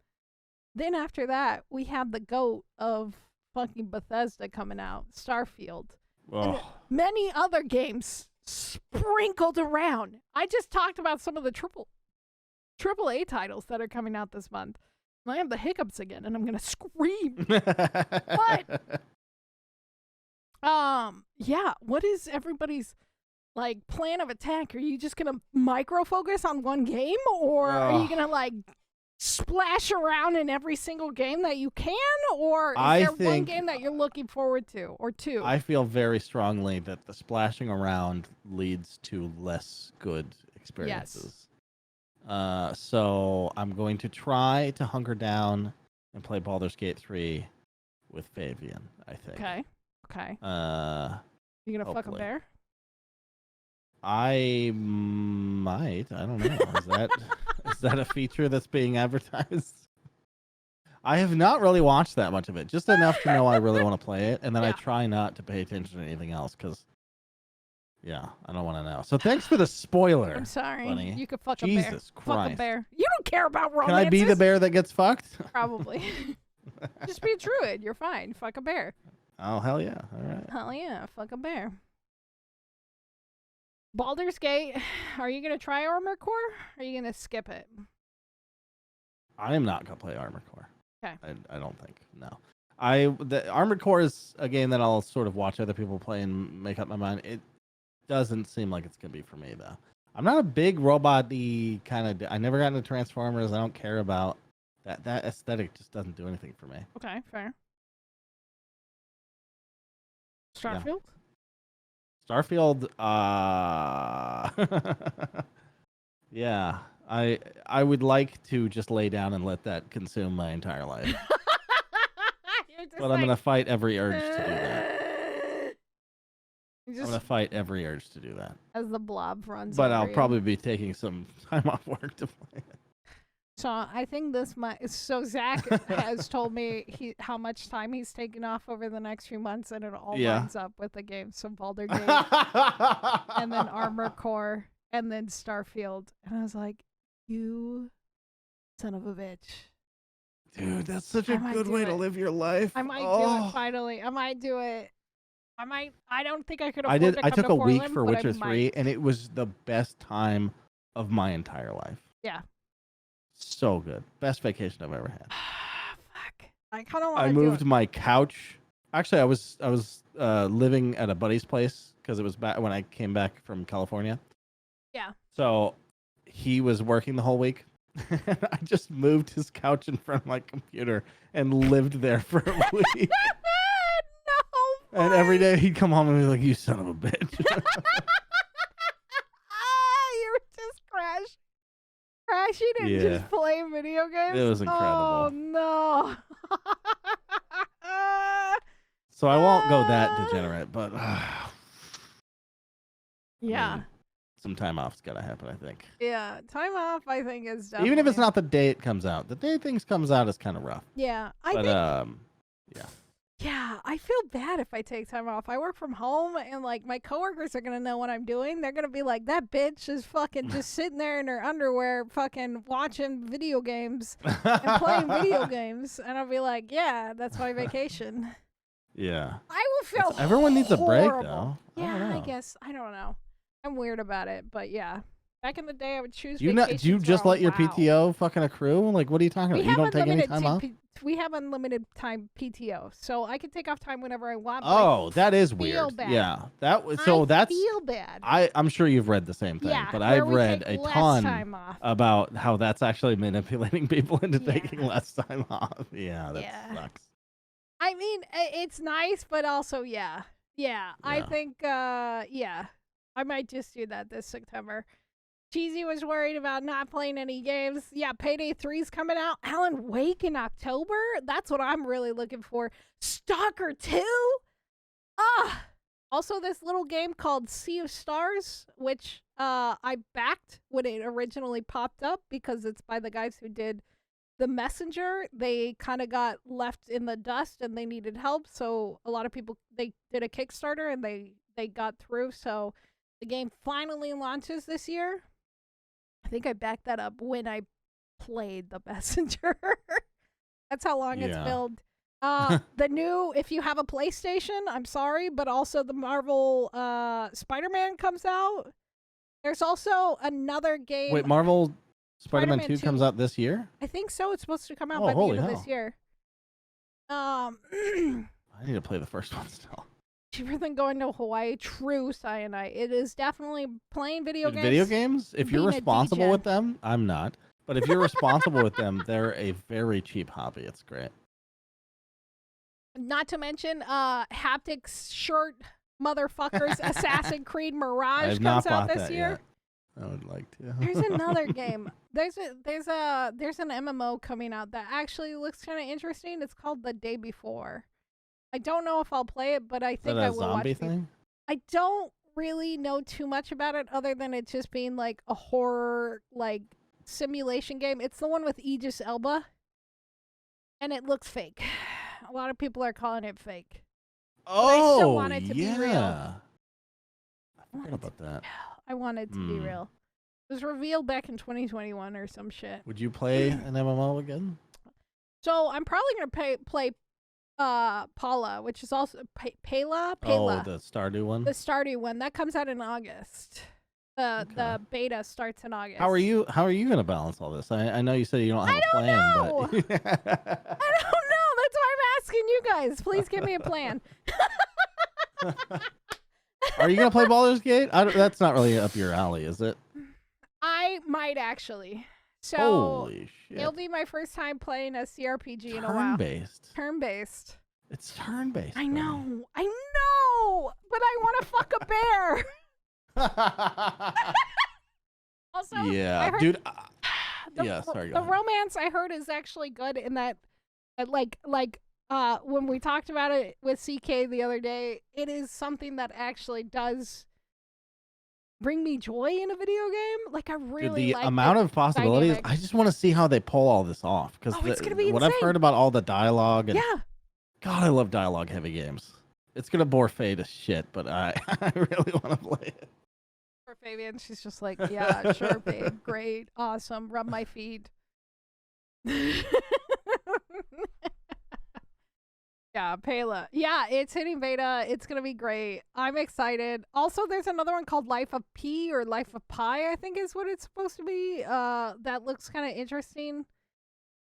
Then after that, we have the GOAT of fucking Bethesda coming out, Starfield. And Oh, many other games sprinkled around. I just talked about some of the AAA titles that are coming out this month. I have the hiccups again, and I'm gonna scream. Yeah. What is everybody's like plan of attack? Are you just gonna micro focus on one game, or are you Ugh. gonna like splash around in every single game that you can, or is I there one think- game that you're looking forward to, or two? I feel very strongly that the splashing around leads to less good experiences. So I'm going to try to hunker down and play Baldur's Gate 3 with Fabian, I think. Okay. Okay. You gonna fuck a hopefully. bear? I might. I don't know. Is that a feature that's being advertised? I have not really watched that much of it. Just enough to know I really want to play it, and then I Yeah. try not to pay attention to anything else because, yeah, I don't want to know. So thanks for the spoiler. I'm sorry. Bunny. You could fuck a bear. Jesus Fuck Christ. a bear. You don't care about Can romances. I be the bear that gets fucked? Probably. Just be a druid. You're fine. Fuck a bear. Oh, hell yeah. All right. Hell yeah. Fuck a bear. Baldur's Gate. Are you gonna try Armored Core? Or are you gonna skip it? I am not going to play Armored Core. Okay. I don't think. No. The Armored Core is a game that I'll sort of watch other people play and make up my mind. It doesn't seem like it's going to be for me, though. I'm not a big robot-y kind of... I never got into Transformers. I don't care about... That aesthetic just doesn't do anything for me. Okay, fair. Starfield? Starfield, yeah. I would like to just lay down and let that consume my entire life. You're just But I'm going to fight every urge to do that. You I'm just, going to fight every urge to do that. as the blob runs But over I'll you. probably be taking some time off work to play it. So I think this might. So Zach has told me how much time he's taking off over the next few months, and it all Yeah. lines up with the game. So Baldur Gate, and then Armored Core, and then Starfield. And I was like, you son of a bitch. Dude, that's such a I might good do way to it. live your life. I might do Oh. it finally. I might do it. I don't think I could I afford did. to I come took to a week Portland, for but Witcher I 3, might. and it was the best time of my entire life. Yeah. So good. Best vacation I've ever had. Fuck. I kind of want I to do moved it. my couch. Actually, I was living at a buddy's place because it was back when I came back from California. Yeah. So he was working the whole week. I just moved his couch in front of my computer and lived there for a week. No. And every day he'd come home and be like, "You son of a bitch." You were just crashing and Yeah. just playing video games. It was incredible. Oh no. So I won't go that degenerate, but Yeah. mean, some time off's gotta happen, I think. Yeah. Time off, I think, is definitely. Even if it's not the day it comes out. The day things comes out is kind of rough. Yeah. I But think. yeah. Yeah, I feel bad if I take time off. I work from home, and like my coworkers are gonna know what I'm doing. They're gonna be like, "That bitch is fucking just sitting there in her underwear, fucking watching video games and playing video games," and I'll be like, "Yeah, that's my vacation." Yeah. I will feel. Everyone needs a break, horrible. though. Yeah, I don't I know. guess I don't know. I'm weird about it, but yeah. Back in the day, I would choose. Do you just let your PTO fucking accrue? Like, what are you talking about? You don't take any time off? We have unlimited time PTO, so I can take off time whenever I want. Oh, that is feel weird. bad. Yeah, that's. Feel bad. I'm sure you've read the same thing, Yeah, but where I've we read take a less ton time off. about how that's actually manipulating people into Yeah. taking less time off. Yeah, that Yeah. sucks. I mean, it's nice, but also, yeah. I Yeah. think, I might just do that this September. Cheesy was worried about not playing any games. Yeah, Payday 3's coming out. Alan Wake in October? That's what I'm really looking for. Stalker 2? Also, this little game called Sea of Stars, which I backed when it originally popped up because it's by the guys who did The Messenger. They kind of got left in the dust and they needed help, so a lot of people, they did a Kickstarter and they got through, so the game finally launches this year. I think I backed that up when I played The Messenger. That's how long it's Yeah. billed. The new, if you have a PlayStation, I'm sorry, but also the Marvel Spider-Man comes out. There's also another game. Wait, Marvel Spider-Man Spider-Man 2 comes 2. out this year? I think so. It's supposed to come out Oh, by the holy end of hell. this year. I need to play the first one still. Cheaper than going to Hawaii. True, Cyanide. It is definitely playing video Dude, games. video games, if you're being a responsible DJ. with them, I'm not. But if you're responsible with them, they're a very cheap hobby. It's great. Not to mention, haptics shirt motherfuckers. Assassin's Creed Mirage I've not comes out bought this that year. yet. I would like to. There's another game. There's an MMO coming out that actually looks kind of interesting. It's called The Day Before. I don't know if I'll play it, but I Is think that I a will zombie watch. thing? I don't really know too much about it other than it just being like a horror like simulation game. It's the one with Idris Elba, and it looks fake. A lot of people are calling it fake. I still want it to be real. I forgot about that. I want it to be real. It was revealed back in 2021 or some shit. Would you play an MMO again? So I'm probably gonna play Paula, which is also Pela. Oh, the Stardew one? The Stardew one that comes out in August. The beta starts in August. How are you going to balance all this? I know you said you don't have a plan, know. but I don't know. That's why I'm asking you guys. Please give me a plan. Are you going to play Baldur's Gate? That's not really up your alley, is it? I might actually. So Holy shit. it'll be my first time playing a CRPG in a while. Turn-based. Turn-based. It's turn-based. I know. But I want to fuck a bear. Also, yeah, I heard dude. the romance I heard is actually good in that, when we talked about it with CK the other day, it is something that actually does bring me joy in a video game. Like I really the like amount of possibilities. dynamic. I just want to see how they pull all this off because it's gonna be what I've insane. heard about all the dialogue and Yeah. God, I love dialogue heavy games. It's gonna bore Faye to shit, but I really want to play it. For Fabian. She's just like, yeah, sure, babe. Great. Awesome. Rub my feet. Yeah, Pela. Yeah, it's hitting beta. It's going to be great. I'm excited. Also, there's another one called Life of P or Life of Pi, I think is what it's supposed to be. That looks kind of interesting.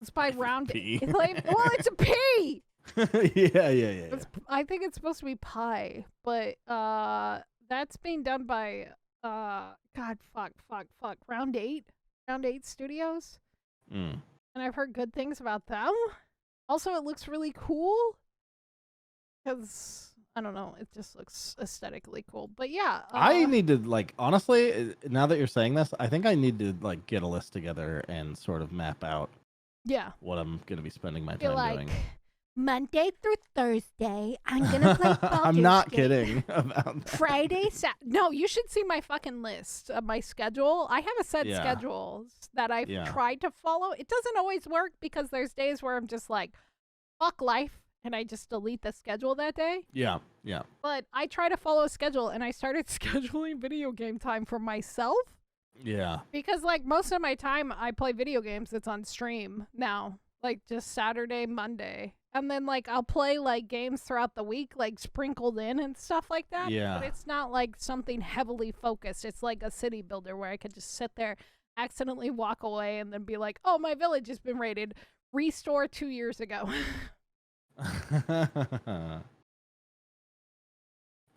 It's by Round. Well, it's a P. Yeah. I think it's supposed to be Pi, but that's being done by Round 8 Studios. Mm. And I've heard good things about them. Also, it looks really cool. Because, I don't know, it just looks aesthetically cool. But yeah. I need to, like, honestly, now that you're saying this, I think I need to, like, get a list together and sort of map out what I'm going to be spending my time doing. Monday through Thursday, I'm going to play Baldur's I'm not Gate. Kidding about that. Friday, no, you should see my fucking list of my schedule. I have a set schedule that I've tried to follow. It doesn't always work because there's days where I'm just like, fuck life. And I just delete the schedule that day. Yeah. But I try to follow a schedule, and I started scheduling video game time for myself. Yeah. Because, like, most of my time I play video games that's on stream now. Like, just Saturday, Monday. And then, like, I'll play, like, games throughout the week, like, sprinkled in and stuff like that. Yeah. But it's not, like, something heavily focused. It's like a city builder where I could just sit there, accidentally walk away, and then be like, oh, my village has been raided. Restore 2 years ago.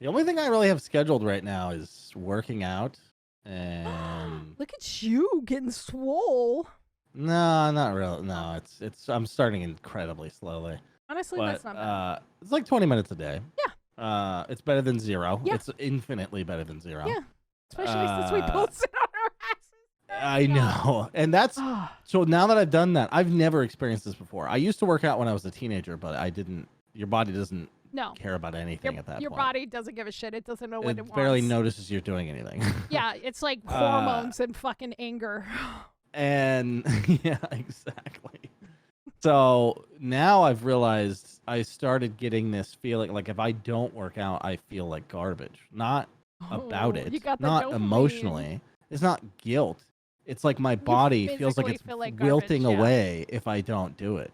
The only thing I really have scheduled right now is working out and look at you getting swole. No, not really. No, it's I'm starting incredibly slowly. Honestly, but, that's not bad. It's like 20 minutes a day. Yeah. It's better than 0. Yeah. It's infinitely better than 0. Yeah. Especially since we both sit on our asses. I know. And that's so now that I've done that, I've never experienced this before. I used to work out when I was a teenager, but I didn't. Your body doesn't care about anything at that point. Your body doesn't give a shit. It doesn't know what it wants. It barely notices you're doing anything. Yeah, it's like hormones and fucking anger. And yeah, exactly. So now I've realized I started getting this feeling like if I don't work out, I feel like garbage. Not about it. You got the not dopamine. Emotionally. It's not guilt. It's like my body feels like it's wilting away if I don't do it.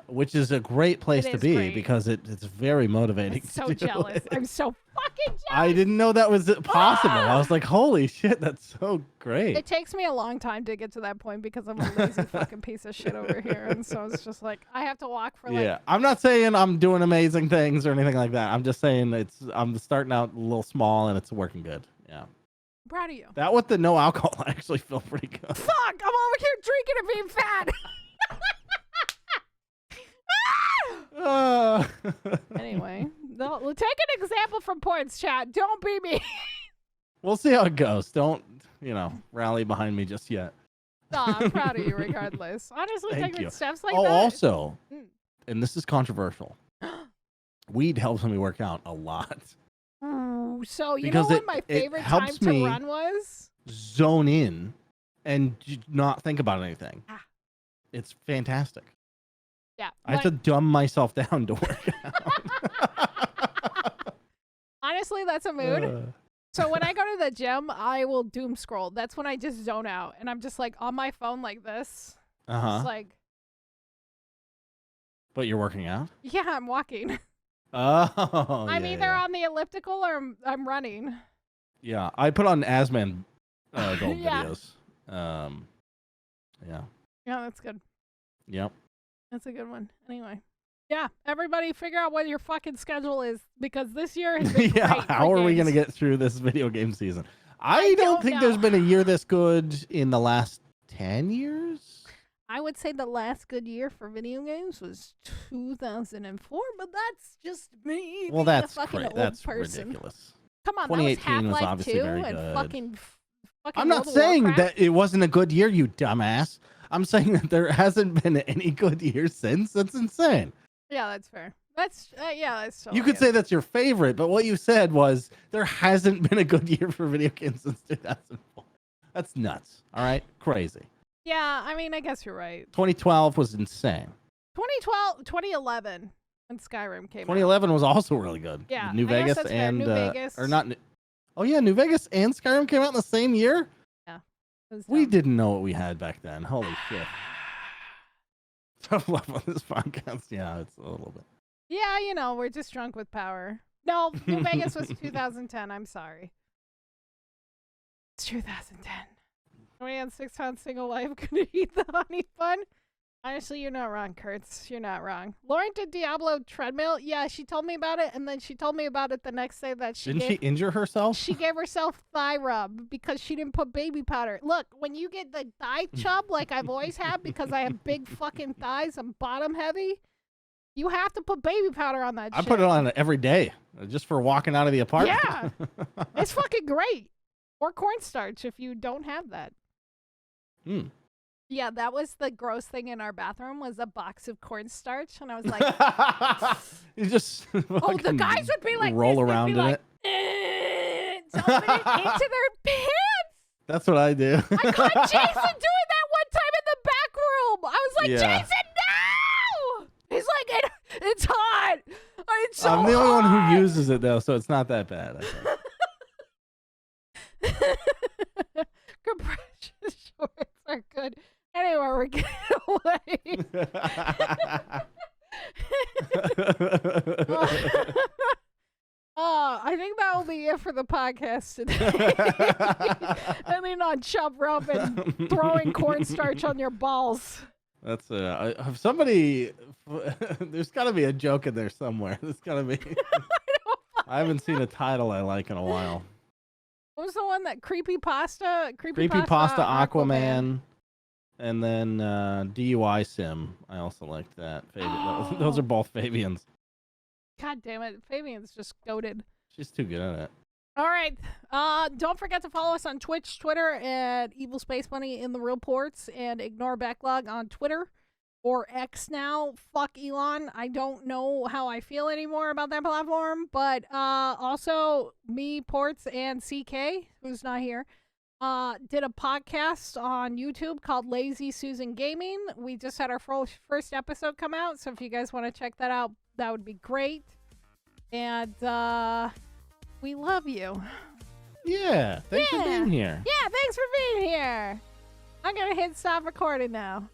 Which is a great place to be because it's very motivating. I'm so jealous. I'm so fucking jealous. I didn't know that was possible. I was like, holy shit, that's so great. It takes me a long time to get to that point because I'm a lazy fucking piece of shit over here. And so it's just like, I have to walk for like... Yeah, I'm not saying I'm doing amazing things or anything like that. I'm just saying I'm starting out a little small and it's working good. Yeah. I'm proud of you. That with the no alcohol, I actually feel pretty good. Fuck, I'm over here drinking and being fat. Anyway, we'll take an example from Portz, chat. Don't be me. We'll see how it goes. Don't, rally behind me just yet. No, I'm proud of you regardless. Honestly, taking steps like that. Also, and this is controversial, weed helps me work out a lot. Ooh, so you know what my favorite time to run was? Zone in and not think about anything. It's fantastic. Yeah. I have to dumb myself down to work out. Honestly, that's a mood. So when I go to the gym, I will doom scroll. That's when I just zone out. And I'm just like on my phone like this. It's like. But you're working out? Yeah, I'm walking. Oh. I'm either on the elliptical or I'm running. Yeah, I put on Asman gold videos. Yeah. Yeah, that's good. Yep. That's a good one. Anyway. Yeah, everybody figure out what your fucking schedule is because this year has been great how are we going to get through this video game season? I don't think there's been a year this good in the last 10 years. I would say the last good year for video games was 2004, but that's just me. Well, that's fucking that's person. Ridiculous. Come on, 2018 that was Half-Life 2 very and good. fucking I'm not saying that it wasn't a good year, you dumbass. I'm saying that there hasn't been any good year since. That's insane. Yeah, that's fair. That's that's totally you could say that's your favorite, but what you said was there hasn't been a good year for video games since 2004. That's nuts. All right, crazy. Yeah, I mean, I guess you're right. 2012 was insane. 2011 when Skyrim came 2011 was also really good. Yeah, New Vegas New Vegas. or not. Oh yeah, New Vegas and Skyrim came out in the same year. Yeah. It was We dumb. didn't know what we had back then. Holy shit. Tough love on this podcast. Yeah, it's a little bit. Yeah, you know, we're just drunk with power. No, New Vegas was 2010. I'm sorry. It's 2010. 20 on 6 pound single life gonna eat the honey bun. Honestly, you're not wrong, Kurtz. You're not wrong. Lauren did Diablo treadmill. Yeah, she told me about it, and then she told me about it the next day that Didn't she injure herself? She gave herself thigh rub because she didn't put baby powder. Look, when you get the thigh chub like I've always had because I have big fucking thighs, I'm bottom heavy, you have to put baby powder on that shit. I put it on every day just for walking out of the apartment. Yeah. It's fucking great. Or cornstarch if you don't have that. Hmm. Yeah, that was the gross thing in our bathroom was a box of cornstarch, and I was like, you just the guys would be like, roll around in like, it, dumping it into their pants. That's what I do. I caught Jason doing that one time in the back room. I was like, Yeah. Jason, no! He's like, it's hot. It's so I'm the only one hot." who uses it though, so it's not that bad. I think. Compression shorts are good. Anyway, we're getting away. I think that will be it for the podcast today. Ending on chub rub and throwing cornstarch on your balls. That's somebody. There's got to be a joke in there somewhere. There's got to be. I haven't seen a title I like in a while. What was the one that Creepypasta? Creepypasta Aquaman. And then DUI Sim. I also liked that. Those are both Fabian's. God damn it. Fabian's just goated. She's too good at it. All right. Don't forget to follow us on Twitch, Twitter, at EvilSpaceBunny in the Real Ports, and Ignore Backlog on Twitter or X now. Fuck Elon. I don't know how I feel anymore about that platform. But also, me, Portz, and CK, who's not here, did a podcast on YouTube called Lazy Susan Gaming. We just had our first episode come out, so if you guys want to check that out, that would be great. And we love you. Yeah, thanks for being here. Yeah, thanks for being here. I'm gonna hit stop recording now.